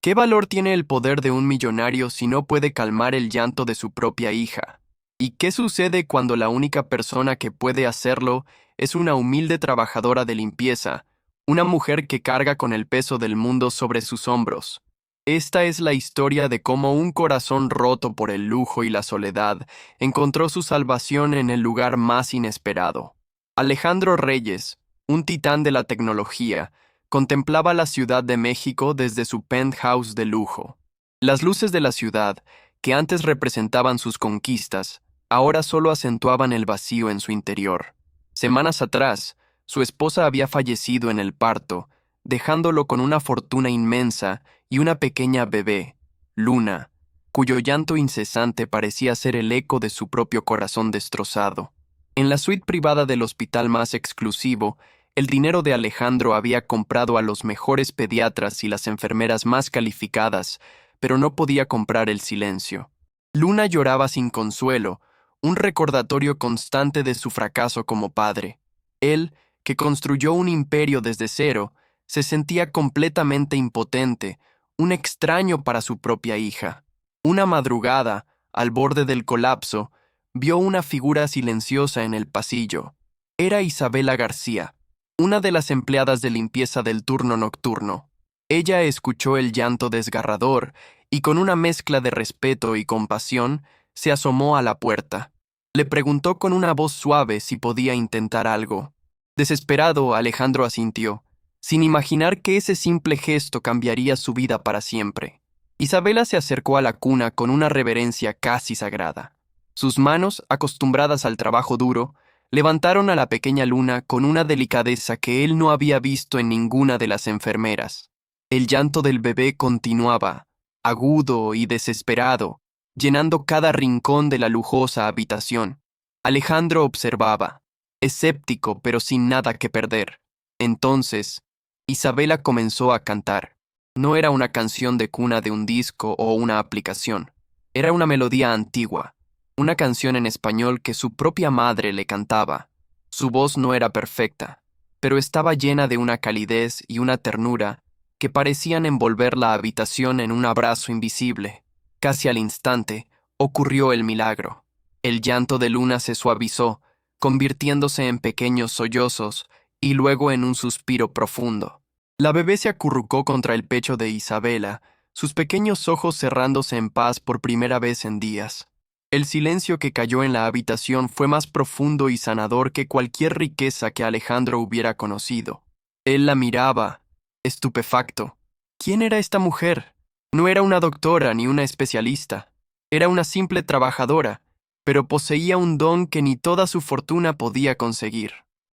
¿Qué valor tiene el poder de un millonario si no puede calmar el llanto de su propia hija? ¿Y qué sucede cuando la única persona que puede hacerlo es una humilde trabajadora de limpieza, una mujer que carga con el peso del mundo sobre sus hombros? Esta es la historia de cómo un corazón roto por el lujo y la soledad encontró su salvación en el lugar más inesperado. Alejandro Reyes, un titán de la tecnología, contemplaba la Ciudad de México desde su penthouse de lujo. Las luces de la ciudad, que antes representaban sus conquistas, ahora solo acentuaban el vacío en su interior. Semanas atrás, su esposa había fallecido en el parto, dejándolo con una fortuna inmensa y una pequeña bebé, Luna, cuyo llanto incesante parecía ser el eco de su propio corazón destrozado. En la suite privada del hospital más exclusivo, el dinero de Alejandro había comprado a los mejores pediatras y las enfermeras más calificadas, pero no podía comprar el silencio. Luna lloraba sin consuelo, un recordatorio constante de su fracaso como padre. Él, que construyó un imperio desde cero, se sentía completamente impotente, un extraño para su propia hija. Una madrugada, al borde del colapso, vio una figura silenciosa en el pasillo. Era Isabela García, una de las empleadas de limpieza del turno nocturno. Ella escuchó el llanto desgarrador y con una mezcla de respeto y compasión se asomó a la puerta. Le preguntó con una voz suave si podía intentar algo. Desesperado, Alejandro asintió, sin imaginar que ese simple gesto cambiaría su vida para siempre. Isabela se acercó a la cuna con una reverencia casi sagrada. Sus manos, acostumbradas al trabajo duro, levantaron a la pequeña Luna con una delicadeza que él no había visto en ninguna de las enfermeras. El llanto del bebé continuaba, agudo y desesperado, llenando cada rincón de la lujosa habitación. Alejandro observaba, escéptico pero sin nada que perder. Entonces, Isabela comenzó a cantar. No era una canción de cuna de un disco o una aplicación. Era una melodía antigua, una canción en español que su propia madre le cantaba. Su voz no era perfecta, pero estaba llena de una calidez y una ternura que parecían envolver la habitación en un abrazo invisible. Casi al instante, ocurrió el milagro. El llanto de Luna se suavizó, convirtiéndose en pequeños sollozos y luego en un suspiro profundo. La bebé se acurrucó contra el pecho de Isabela, sus pequeños ojos cerrándose en paz por primera vez en días. El silencio que cayó en la habitación fue más profundo y sanador que cualquier riqueza que Alejandro hubiera conocido. Él la miraba, estupefacto. ¿Quién era esta mujer? No era una doctora ni una especialista. Era una simple trabajadora, pero poseía un don que ni toda su fortuna podía conseguir.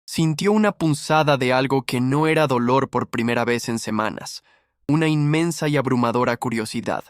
Sintió una punzada de algo que no era dolor por primera vez en semanas, una inmensa y abrumadora curiosidad.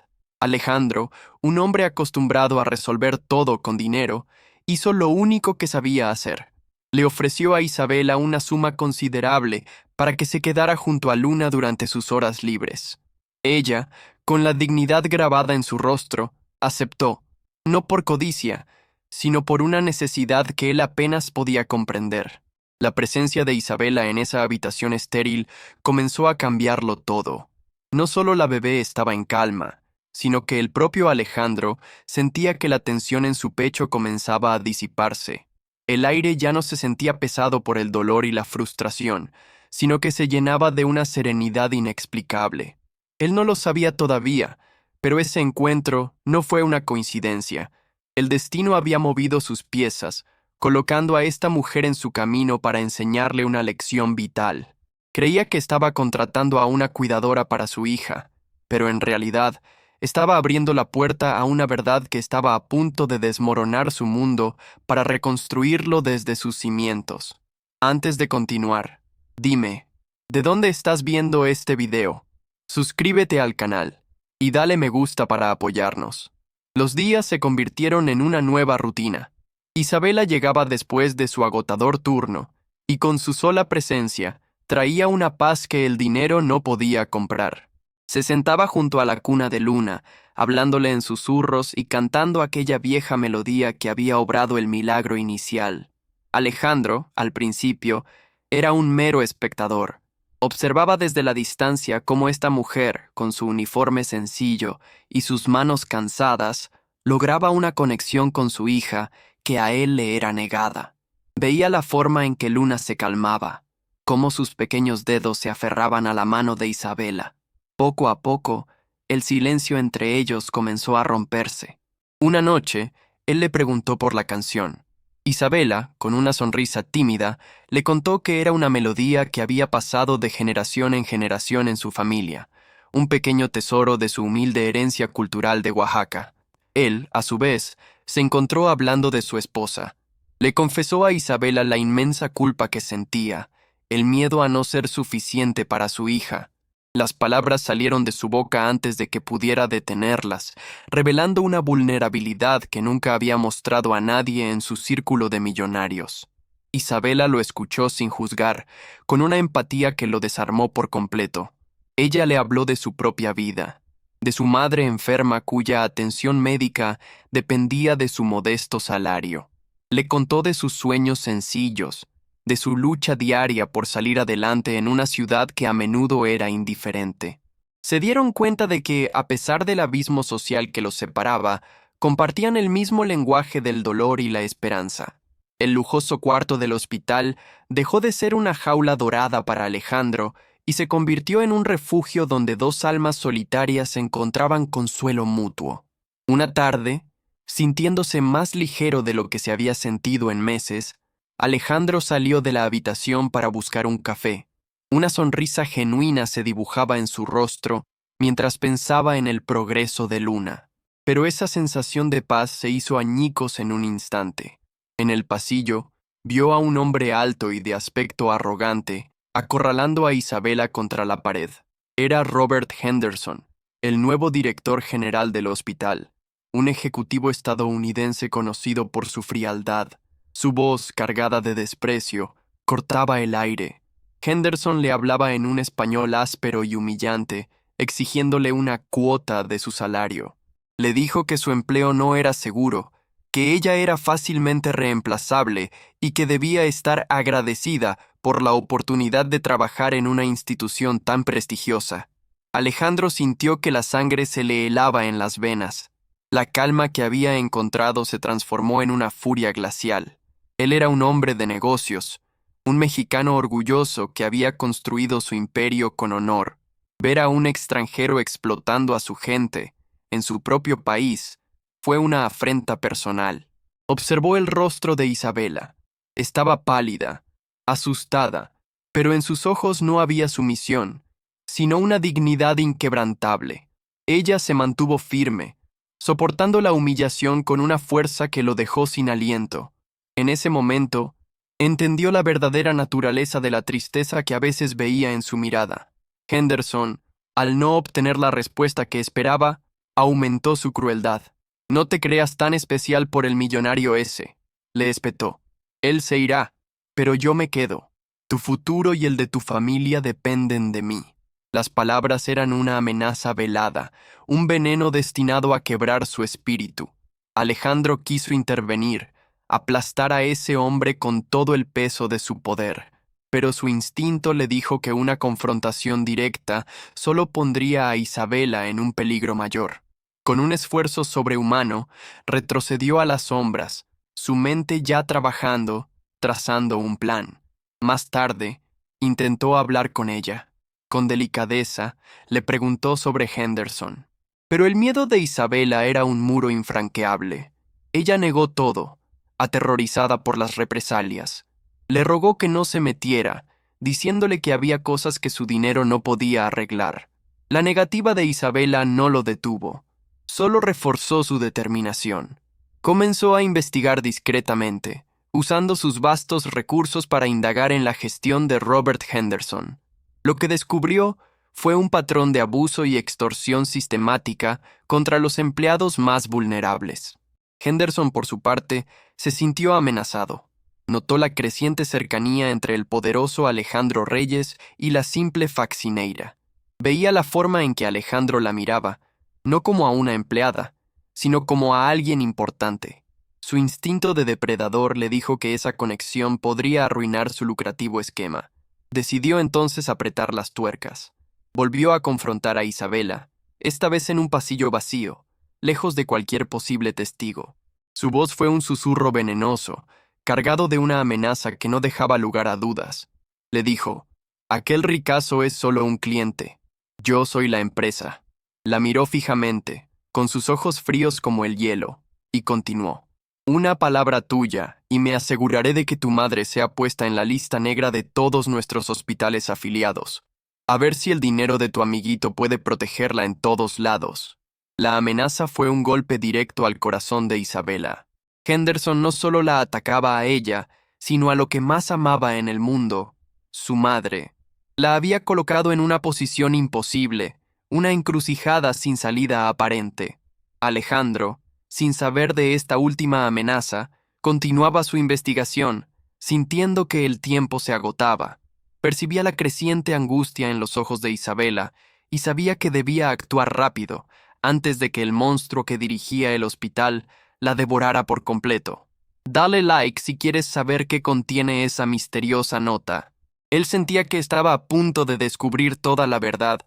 Alejandro, un hombre acostumbrado a resolver todo con dinero, hizo lo único que sabía hacer. Le ofreció a Isabela una suma considerable para que se quedara junto a Luna durante sus horas libres. Ella, con la dignidad grabada en su rostro, aceptó, no por codicia, sino por una necesidad que él apenas podía comprender. La presencia de Isabela en esa habitación estéril comenzó a cambiarlo todo. No solo la bebé estaba en calma, sino que el propio Alejandro sentía que la tensión en su pecho comenzaba a disiparse. El aire ya no se sentía pesado por el dolor y la frustración, sino que se llenaba de una serenidad inexplicable. Él no lo sabía todavía, pero ese encuentro no fue una coincidencia. El destino había movido sus piezas, colocando a esta mujer en su camino para enseñarle una lección vital. Creía que estaba contratando a una cuidadora para su hija, pero en realidad estaba abriendo la puerta a una verdad que estaba a punto de desmoronar su mundo para reconstruirlo desde sus cimientos. Antes de continuar, dime, ¿de dónde estás viendo este video? Suscríbete al canal y dale me gusta para apoyarnos. Los días se convirtieron en una nueva rutina. Isabela llegaba después de su agotador turno, y con su sola presencia traía una paz que el dinero no podía comprar. Se sentaba junto a la cuna de Luna, hablándole en susurros y cantando aquella vieja melodía que había obrado el milagro inicial. Alejandro, al principio, era un mero espectador. Observaba desde la distancia cómo esta mujer, con su uniforme sencillo y sus manos cansadas, lograba una conexión con su hija que a él le era negada. Veía la forma en que Luna se calmaba, cómo sus pequeños dedos se aferraban a la mano de Isabela. Poco a poco, el silencio entre ellos comenzó a romperse. Una noche, él le preguntó por la canción. Isabela, con una sonrisa tímida, le contó que era una melodía que había pasado de generación en generación en su familia, un pequeño tesoro de su humilde herencia cultural de Oaxaca. Él, a su vez, se encontró hablando de su esposa. Le confesó a Isabela la inmensa culpa que sentía, el miedo a no ser suficiente para su hija. Las palabras salieron de su boca antes de que pudiera detenerlas, revelando una vulnerabilidad que nunca había mostrado a nadie en su círculo de millonarios. Isabela lo escuchó sin juzgar, con una empatía que lo desarmó por completo. Ella le habló de su propia vida, de su madre enferma cuya atención médica dependía de su modesto salario. Le contó de sus sueños sencillos, de su lucha diaria por salir adelante en una ciudad que a menudo era indiferente. Se dieron cuenta de que, a pesar del abismo social que los separaba, compartían el mismo lenguaje del dolor y la esperanza. El lujoso cuarto del hospital dejó de ser una jaula dorada para Alejandro y se convirtió en un refugio donde dos almas solitarias encontraban consuelo mutuo. Una tarde, sintiéndose más ligero de lo que se había sentido en meses, Alejandro salió de la habitación para buscar un café. Una sonrisa genuina se dibujaba en su rostro mientras pensaba en el progreso de Luna. Pero esa sensación de paz se hizo añicos en un instante. En el pasillo, vio a un hombre alto y de aspecto arrogante, acorralando a Isabela contra la pared. Era Robert Henderson, el nuevo director general del hospital, un ejecutivo estadounidense conocido por su frialdad. Su voz, cargada de desprecio, cortaba el aire. Henderson le hablaba en un español áspero y humillante, exigiéndole una cuota de su salario. Le dijo que su empleo no era seguro, que ella era fácilmente reemplazable y que debía estar agradecida por la oportunidad de trabajar en una institución tan prestigiosa. Alejandro sintió que la sangre se le helaba en las venas. La calma que había encontrado se transformó en una furia glacial. Él era un hombre de negocios, un mexicano orgulloso que había construido su imperio con honor. Ver a un extranjero explotando a su gente, en su propio país, fue una afrenta personal. Observó el rostro de Isabela. Estaba pálida, asustada, pero en sus ojos no había sumisión, sino una dignidad inquebrantable. Ella se mantuvo firme, soportando la humillación con una fuerza que lo dejó sin aliento. En ese momento, entendió la verdadera naturaleza de la tristeza que a veces veía en su mirada. Henderson, al no obtener la respuesta que esperaba, aumentó su crueldad. «No te creas tan especial por el millonario ese», le espetó. «Él se irá, pero yo me quedo. Tu futuro y el de tu familia dependen de mí». Las palabras eran una amenaza velada, un veneno destinado a quebrar su espíritu. Alejandro quiso intervenir, aplastar a ese hombre con todo el peso de su poder, pero su instinto le dijo que una confrontación directa solo pondría a Isabela en un peligro mayor. Con un esfuerzo sobrehumano, retrocedió a las sombras, su mente ya trabajando, trazando un plan. Más tarde, intentó hablar con ella. Con delicadeza, le preguntó sobre Henderson. Pero el miedo de Isabela era un muro infranqueable. Ella negó todo, aterrorizada por las represalias. Le rogó que no se metiera, diciéndole que había cosas que su dinero no podía arreglar. La negativa de Isabela no lo detuvo, solo reforzó su determinación. Comenzó a investigar discretamente, usando sus vastos recursos para indagar en la gestión de Robert Henderson. Lo que descubrió fue un patrón de abuso y extorsión sistemática contra los empleados más vulnerables. Henderson, por su parte, se sintió amenazado. Notó la creciente cercanía entre el poderoso Alejandro Reyes y la simple Faccineira. Veía la forma en que Alejandro la miraba, no como a una empleada, sino como a alguien importante. Su instinto de depredador le dijo que esa conexión podría arruinar su lucrativo esquema. Decidió entonces apretar las tuercas. Volvió a confrontar a Isabela, esta vez en un pasillo vacío, lejos de cualquier posible testigo. Su voz fue un susurro venenoso, cargado de una amenaza que no dejaba lugar a dudas. Le dijo: «Aquel ricazo es solo un cliente. Yo soy la empresa». La miró fijamente, con sus ojos fríos como el hielo, y continuó: «Una palabra tuya, y me aseguraré de que tu madre sea puesta en la lista negra de todos nuestros hospitales afiliados. A ver si el dinero de tu amiguito puede protegerla en todos lados». La amenaza fue un golpe directo al corazón de Isabela. Henderson no solo la atacaba a ella, sino a lo que más amaba en el mundo, su madre. La había colocado en una posición imposible, una encrucijada sin salida aparente. Alejandro, sin saber de esta última amenaza, continuaba su investigación, sintiendo que el tiempo se agotaba. Percibía la creciente angustia en los ojos de Isabela y sabía que debía actuar rápido, antes de que el monstruo que dirigía el hospital la devorara por completo. Dale like si quieres saber qué contiene esa misteriosa nota. Él sentía que estaba a punto de descubrir toda la verdad,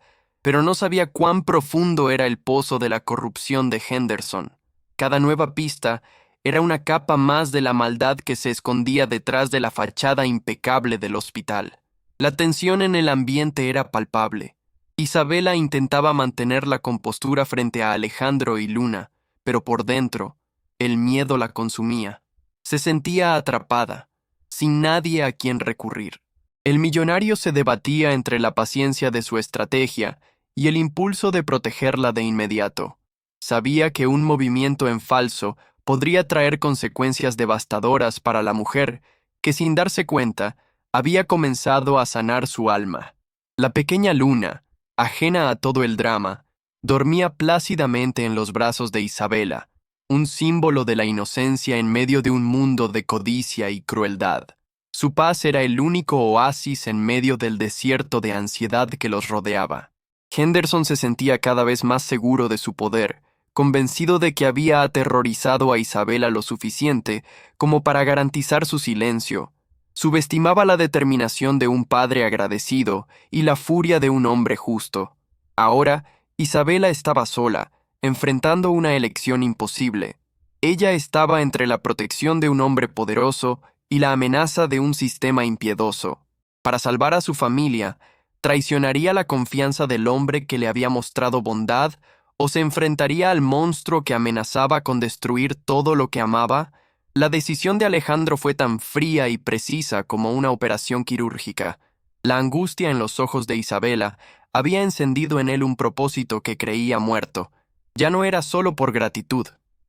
pero no sabía cuán profundo era el pozo de la corrupción de Henderson. Cada nueva pista era una capa más de la maldad que se escondía detrás de la fachada impecable del hospital. La tensión en el ambiente era palpable. Isabela intentaba mantener la compostura frente a Alejandro y Luna, pero por dentro, el miedo la consumía. Se sentía atrapada, sin nadie a quien recurrir. El millonario se debatía entre la paciencia de su estrategia y el impulso de protegerla de inmediato. Sabía que un movimiento en falso podría traer consecuencias devastadoras para la mujer que, sin darse cuenta, había comenzado a sanar su alma. La pequeña Luna, ajena a todo el drama, dormía plácidamente en los brazos de Isabela, un símbolo de la inocencia en medio de un mundo de codicia y crueldad. Su paz era el único oasis en medio del desierto de ansiedad que los rodeaba. Henderson se sentía cada vez más seguro de su poder, convencido de que había aterrorizado a Isabela lo suficiente como para garantizar su silencio. Subestimaba la determinación de un padre agradecido y la furia de un hombre justo. Ahora, Isabela estaba sola, enfrentando una elección imposible. Ella estaba entre la protección de un hombre poderoso y la amenaza de un sistema impiedoso. Para salvar a su familia, ¿traicionaría la confianza del hombre que le había mostrado bondad o se enfrentaría al monstruo que amenazaba con destruir todo lo que amaba? La decisión de Alejandro fue tan fría y precisa como una operación quirúrgica. La angustia en los ojos de Isabela había encendido en él un propósito que creía muerto. Ya no era solo por gratitud,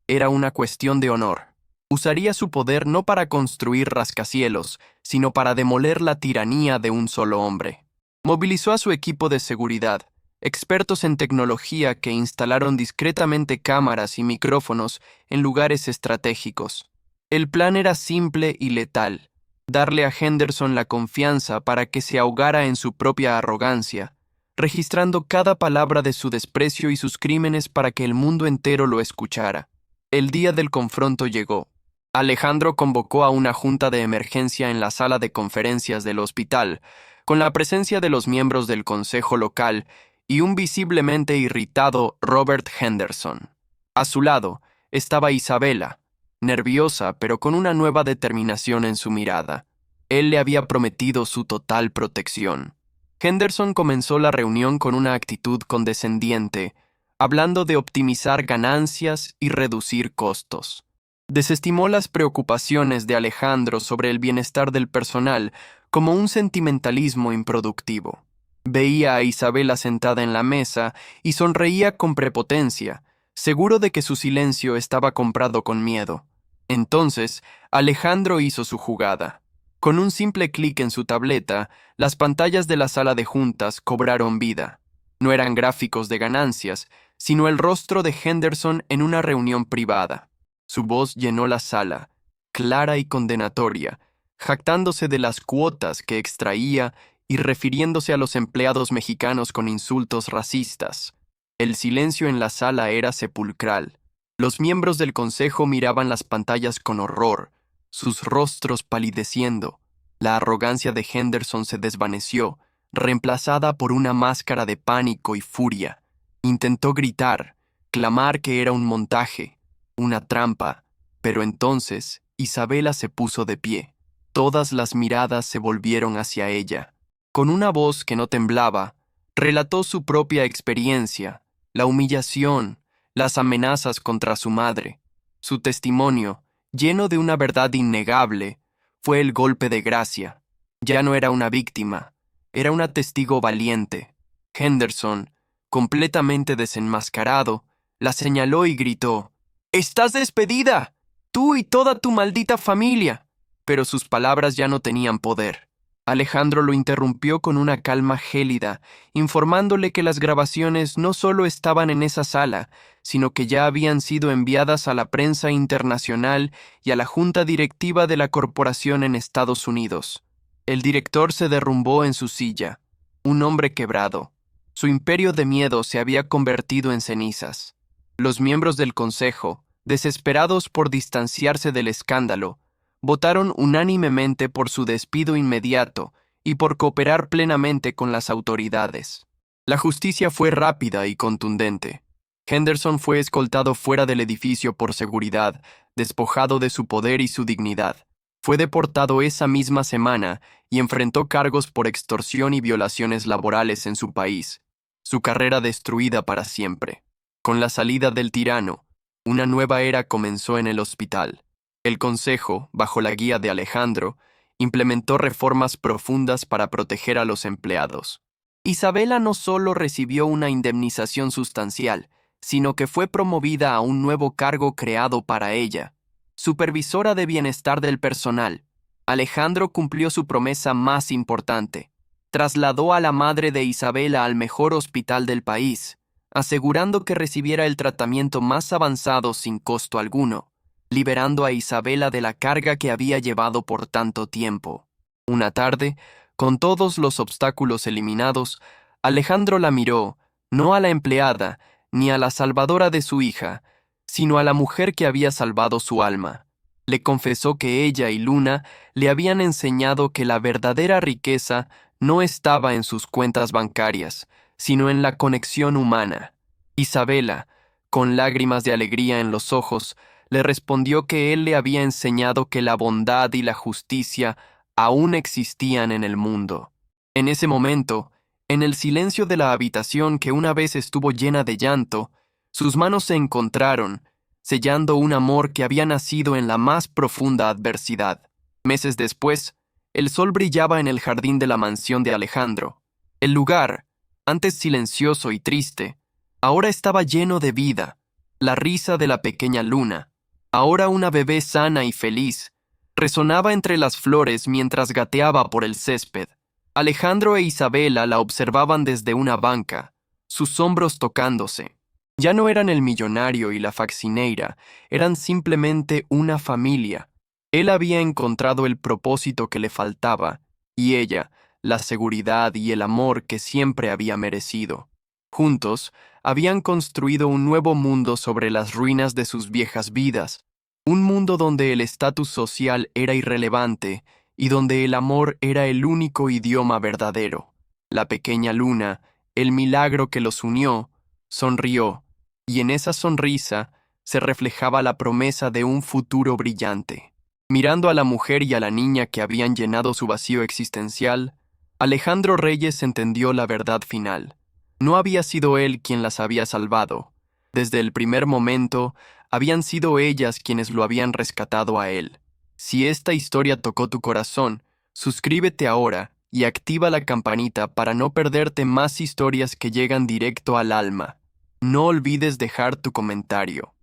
era una cuestión de honor. Usaría su poder no para construir rascacielos, sino para demoler la tiranía de un solo hombre. Movilizó a su equipo de seguridad, expertos en tecnología que instalaron discretamente cámaras y micrófonos en lugares estratégicos. El plan era simple y letal: darle a Henderson la confianza para que se ahogara en su propia arrogancia, registrando cada palabra de su desprecio y sus crímenes para que el mundo entero lo escuchara. El día del confronto llegó. Alejandro convocó a una junta de emergencia en la sala de conferencias del hospital, con la presencia de los miembros del consejo local y un visiblemente irritado Robert Henderson. A su lado estaba Isabela, nerviosa pero con una nueva determinación en su mirada. Él le había prometido su total protección. Henderson comenzó la reunión con una actitud condescendiente, hablando de optimizar ganancias y reducir costos. Desestimó las preocupaciones de Alejandro sobre el bienestar del personal como un sentimentalismo improductivo. Veía a Isabela sentada en la mesa y sonreía con prepotencia, seguro de que su silencio estaba comprado con miedo. Entonces, Alejandro hizo su jugada. Con un simple clic en su tableta, las pantallas de la sala de juntas cobraron vida. No eran gráficos de ganancias, sino el rostro de Henderson en una reunión privada. Su voz llenó la sala, clara y condenatoria, jactándose de las cuotas que extraía y refiriéndose a los empleados mexicanos con insultos racistas. El silencio en la sala era sepulcral. Los miembros del consejo miraban las pantallas con horror, sus rostros palideciendo. La arrogancia de Henderson se desvaneció, reemplazada por una máscara de pánico y furia. Intentó gritar, clamar que era un montaje, una trampa, pero entonces Isabela se puso de pie. Todas las miradas se volvieron hacia ella. Con una voz que no temblaba, relató su propia experiencia, la humillación, las amenazas contra su madre. Su testimonio, lleno de una verdad innegable, fue el golpe de gracia. Ya no era una víctima, era una testigo valiente. Henderson, completamente desenmascarado, la señaló y gritó: «¡Estás despedida! ¡Tú y toda tu maldita familia!». Pero sus palabras ya no tenían poder. Alejandro lo interrumpió con una calma gélida, informándole que las grabaciones no solo estaban en esa sala, sino que ya habían sido enviadas a la prensa internacional y a la junta directiva de la corporación en Estados Unidos. El director se derrumbó en su silla, un hombre quebrado. Su imperio de miedo se había convertido en cenizas. Los miembros del consejo, desesperados por distanciarse del escándalo, votaron unánimemente por su despido inmediato y por cooperar plenamente con las autoridades. La justicia fue rápida y contundente. Henderson fue escoltado fuera del edificio por seguridad, despojado de su poder y su dignidad. Fue deportado esa misma semana y enfrentó cargos por extorsión y violaciones laborales en su país. Su carrera destruida para siempre. Con la salida del tirano, una nueva era comenzó en el hospital. El Consejo, bajo la guía de Alejandro, implementó reformas profundas para proteger a los empleados. Isabela no solo recibió una indemnización sustancial, sino que fue promovida a un nuevo cargo creado para ella, supervisora de bienestar del personal. Alejandro cumplió su promesa más importante. Trasladó a la madre de Isabela al mejor hospital del país, asegurando que recibiera el tratamiento más avanzado sin costo alguno, liberando a Isabela de la carga que había llevado por tanto tiempo. Una tarde, con todos los obstáculos eliminados, Alejandro la miró, no a la empleada, ni a la salvadora de su hija, sino a la mujer que había salvado su alma. Le confesó que ella y Luna le habían enseñado que la verdadera riqueza no estaba en sus cuentas bancarias, sino en la conexión humana. Isabela, con lágrimas de alegría en los ojos, le respondió que él le había enseñado que la bondad y la justicia aún existían en el mundo. En ese momento, en el silencio de la habitación que una vez estuvo llena de llanto, sus manos se encontraron, sellando un amor que había nacido en la más profunda adversidad. Meses después, el sol brillaba en el jardín de la mansión de Alejandro. El lugar, antes silencioso y triste, ahora estaba lleno de vida. La risa de la pequeña Luna, ahora una bebé sana y feliz, resonaba entre las flores mientras gateaba por el césped. Alejandro e Isabela la observaban desde una banca, sus hombros tocándose. Ya no eran el millonario y la faccineira, eran simplemente una familia. Él había encontrado el propósito que le faltaba, y ella, la seguridad y el amor que siempre había merecido. Juntos, habían construido un nuevo mundo sobre las ruinas de sus viejas vidas, un mundo donde el estatus social era irrelevante y donde el amor era el único idioma verdadero. La pequeña Luna, el milagro que los unió, sonrió, y en esa sonrisa se reflejaba la promesa de un futuro brillante. Mirando a la mujer y a la niña que habían llenado su vacío existencial, Alejandro Reyes entendió la verdad final. No había sido él quien las había salvado. Desde el primer momento, habían sido ellas quienes lo habían rescatado a él. Si esta historia tocó tu corazón, suscríbete ahora y activa la campanita para no perderte más historias que llegan directo al alma. No olvides dejar tu comentario.